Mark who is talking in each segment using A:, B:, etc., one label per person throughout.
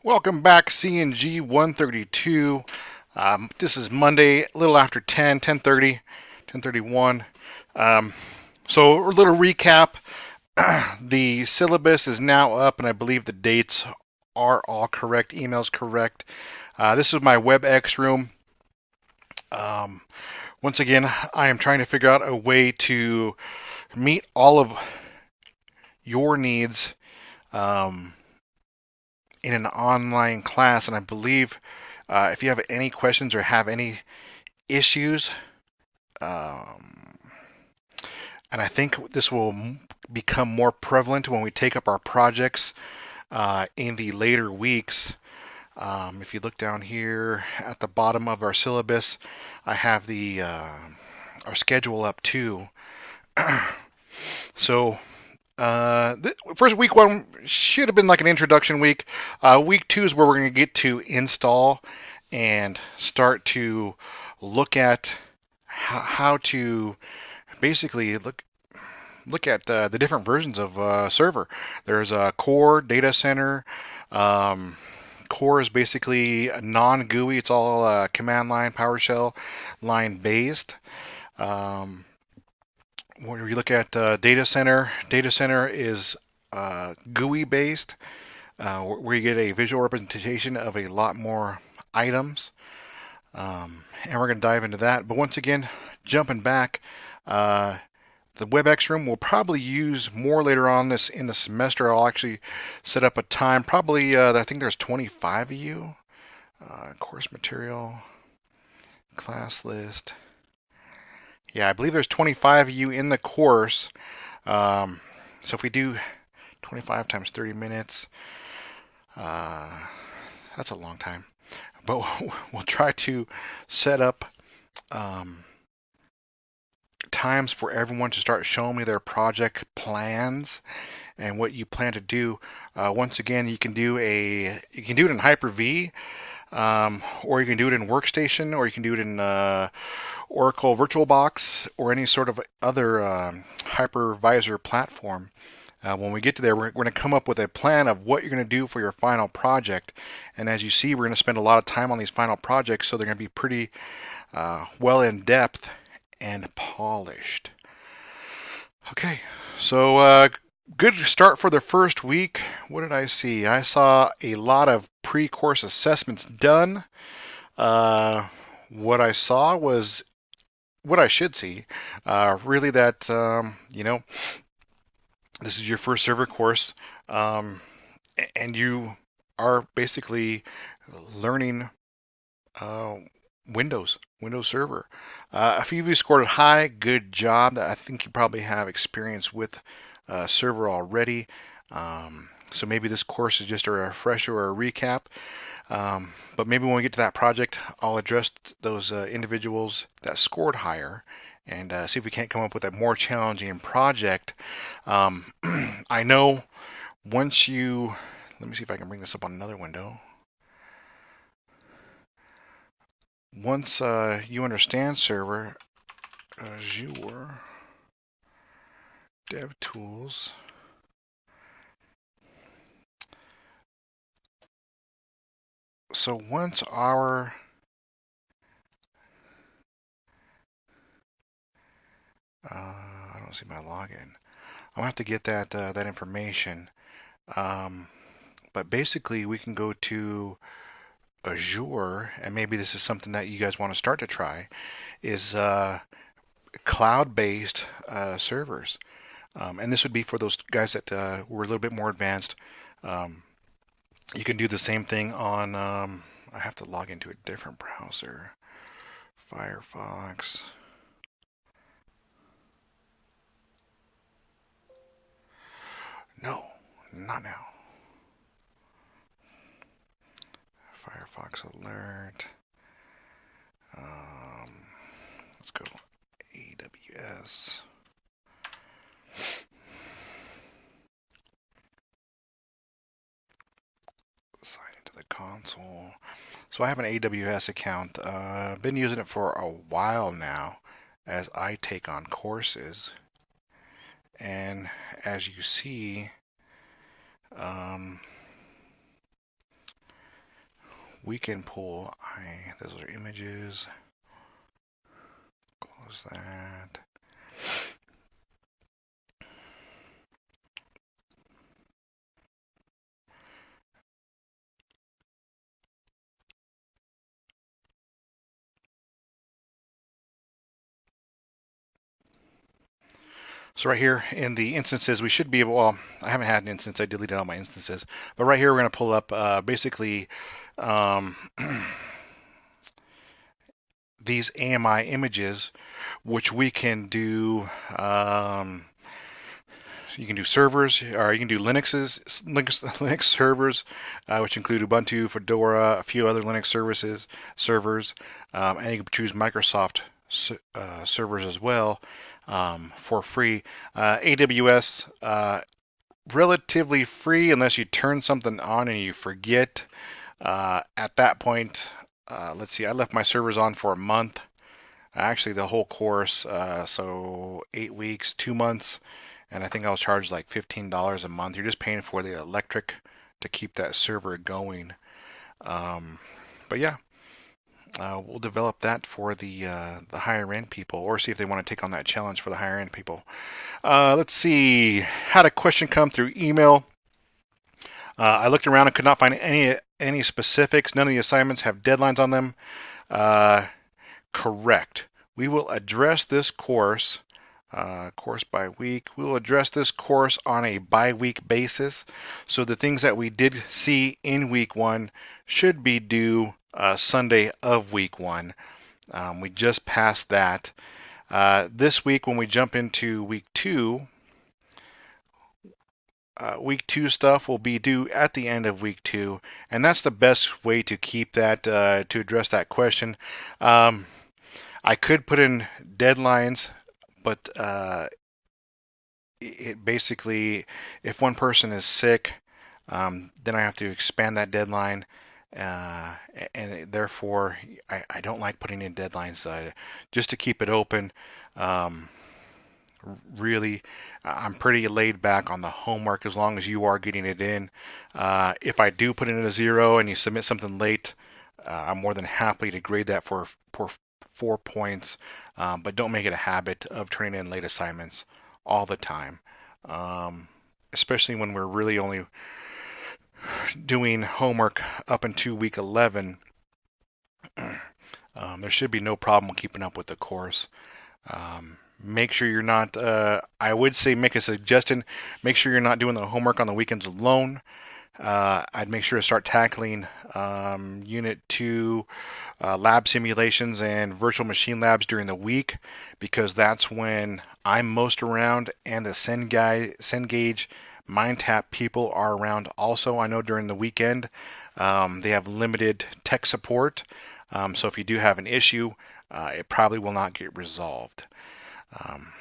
A: Welcome back, CNG 132. This is Monday, a little after 10:30, 10:31. Um, so, a little recap. The syllabus is now up, and I believe the dates are all correct. Emails correct. This is my WebEx room. Um, Once again, I am trying to figure out a way to meet all of your needs um, in an online class, and I believe if you have any questions or have any issues, um, and I think this will become more prevalent when we take up our projects in the later weeks. If you look down here at the bottom of our syllabus, I have the our schedule up too. So first week one should have been like an introduction week. Week two is where we're going to get to install and start to look at how to basically look at the different versions of server. There's a core, data center. Um, Core is basically non-GUI. It's all command line, PowerShell line based. Um, when you look at data center is GUI based, where you get a visual representation of a lot more items. And we're going to dive into that. But once again, jumping back, uh, the WebEx room we'll probably use more later on this in the semester. I'll actually set up a time. Probably, I think there's 25 of you. Course material, class list. Yeah, I believe there's 25 of you in the course. Um, so if we do 25 times 30 minutes, uh, that's a long time. But we'll try to set up um, times for everyone to start showing me their project plans and what you plan to do. Once again, you can do it in Hyper-V, or you can do it in Workstation, or you can do it in Oracle VirtualBox, or any sort of other hypervisor platform. When we get to there, we're going to come up with a plan of what you're going to do for your final project. And as you see, we're going to spend a lot of time on these final projects, so they're going to be pretty well in depth and polished. Okay, so good start for the first week. What did I see? I saw a lot of pre-course assessments done. Uh, what I saw was what I should see. Really, that this is your first server course, um, and you are basically learning uh, Windows Server. A few of you scored high. Good job. I think you probably have experience with server already. So maybe this course is just a refresher or a recap. But maybe when we get to that project, I'll address those individuals that scored higher and see if we can't come up with a more challenging project. I know once you, let me see if I can bring this up on another window. Once you understand server, Azure, DevTools, so once our I don't see my login. I'm gonna have to get that information. Um, but basically, we can go to Azure, and maybe this is something that you guys want to start to try. Is cloud-based servers, and this would be for those guys that were a little bit more advanced. Um, you can do the same thing on. I have to log into a different browser. Firefox. No, not now. Firefox alert. Um, let's go AWS. Sign into the console. So I have an AWS account. I've been using it for a while now as I take on courses. And as you see, um, weekend pool. Those are images. Close that. So right here in the instances, we should be able, well, I haven't had an instance, I deleted all my instances, but right here we're going to pull up basically um, these AMI images, which we can do, you can do servers, or you can do Linux servers, which include Ubuntu, Fedora, a few other Linux servers, and you can choose Microsoft servers as well for free. AWS, relatively free unless you turn something on and you forget. At that point, let's see, I left my servers on for a month. Actually, the whole course, so 8 weeks, 2 months, and I think I was charged like $15 a month. You're just paying for the electric to keep that server going. Um, but yeah, we'll develop that for the higher end people, or see if they want to take on that challenge for the higher end people. Let's see. Had a question come through email. I looked around and could not find any specifics. None of the assignments have deadlines on them. Uh, Correct. We will address this course by week. We will address this course on a bi-week basis. So the things that we did see in week one should be due Sunday of week one. We just passed that. This week, when we jump into week two stuff will be due at the end of week two, and that's the best way to keep that to address that question. Um, I could put in deadlines, but it basically, if one person is sick, then I have to expand that deadline, uh, and therefore I don't like putting in deadlines just to keep it open. Um, Really, I'm pretty laid back on the homework as long as you are getting it in. If I do put in a 0 and you submit something late, I'm more than happy to grade that for 4 points, but don't make it a habit of turning in late assignments all the time, um, especially when we're really only doing homework up until week 11. There should be no problem keeping up with the course. Make sure you're not, I would say make a suggestion, make sure you're not doing the homework on the weekends alone. I'd make sure to start tackling Unit 2 lab simulations and virtual machine labs during the week, because that's when I'm most around, and the Cengage MindTap people are around also. I know during the weekend they have limited tech support, so if you do have an issue, it probably will not get resolved.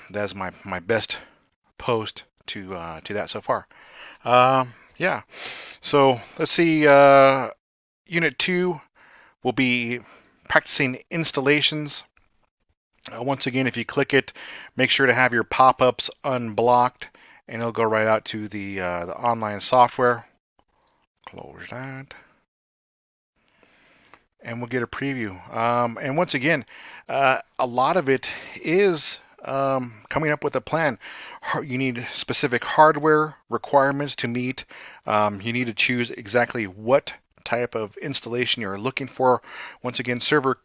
A: That's my best post to that so far. Yeah. So let's see. Unit 2 will be practicing installations. Once again, if you click it, make sure to have your pop-ups unblocked, and it'll go right out to the online software. Close that, and we'll get a preview. And once again, a lot of it is coming up with a plan. You need specific hardware requirements to meet. You need to choose exactly what type of installation you're looking for. Once again, server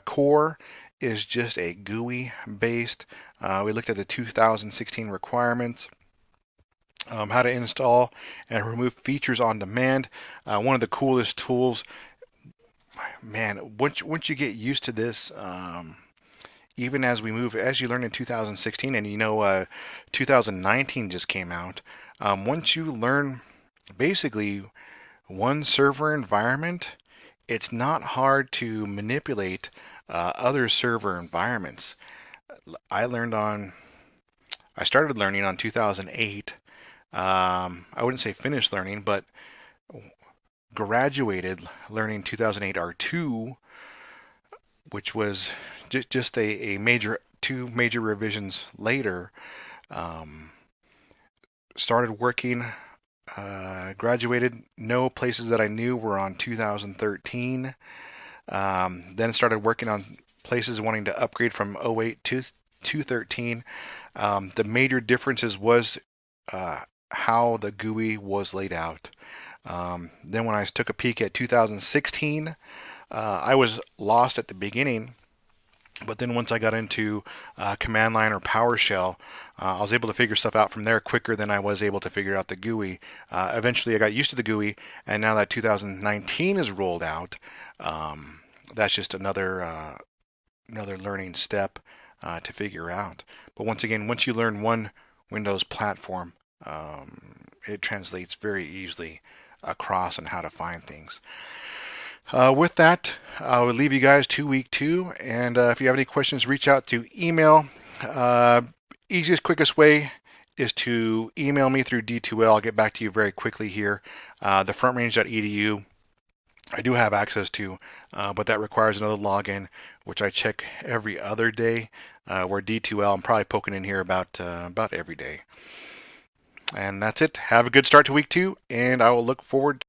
A: core is just a GUI based. We looked at the 2016 requirements. How to install and remove features on demand. One of the coolest tools, man, once you get used to this, even as we move, as you learn in 2016, and 2019 just came out. Once you learn basically one server environment, it's not hard to manipulate other server environments. I learned on, I started learning on 2008. I wouldn't say finished learning, but graduated learning 2008 R2, which was just a major, two major revisions later. Um, Started working Graduated. No places that I knew were on 2013. Then started working on places wanting to upgrade from '08 to 213. The major differences was how the GUI was laid out. Then when I took a peek at 2016, I was lost at the beginning, but then once I got into command line or PowerShell, I was able to figure stuff out from there quicker than I was able to figure out the GUI. Eventually, I got used to the GUI, and now that 2019 is rolled out, that's just another learning step to figure out. But once again, once you learn one Windows platform, it translates very easily across on how to find things. With that, I will leave you guys to week 2. And if you have any questions, reach out to email. Uh, Easiest, quickest way is to email me through D2L. I'll get back to you very quickly here. The frontrange.edu I do have access to, but that requires another login, which I check every other day. Where D2L, I'm probably poking in here about every day. And that's it. Have a good start to week 2, and I will look forward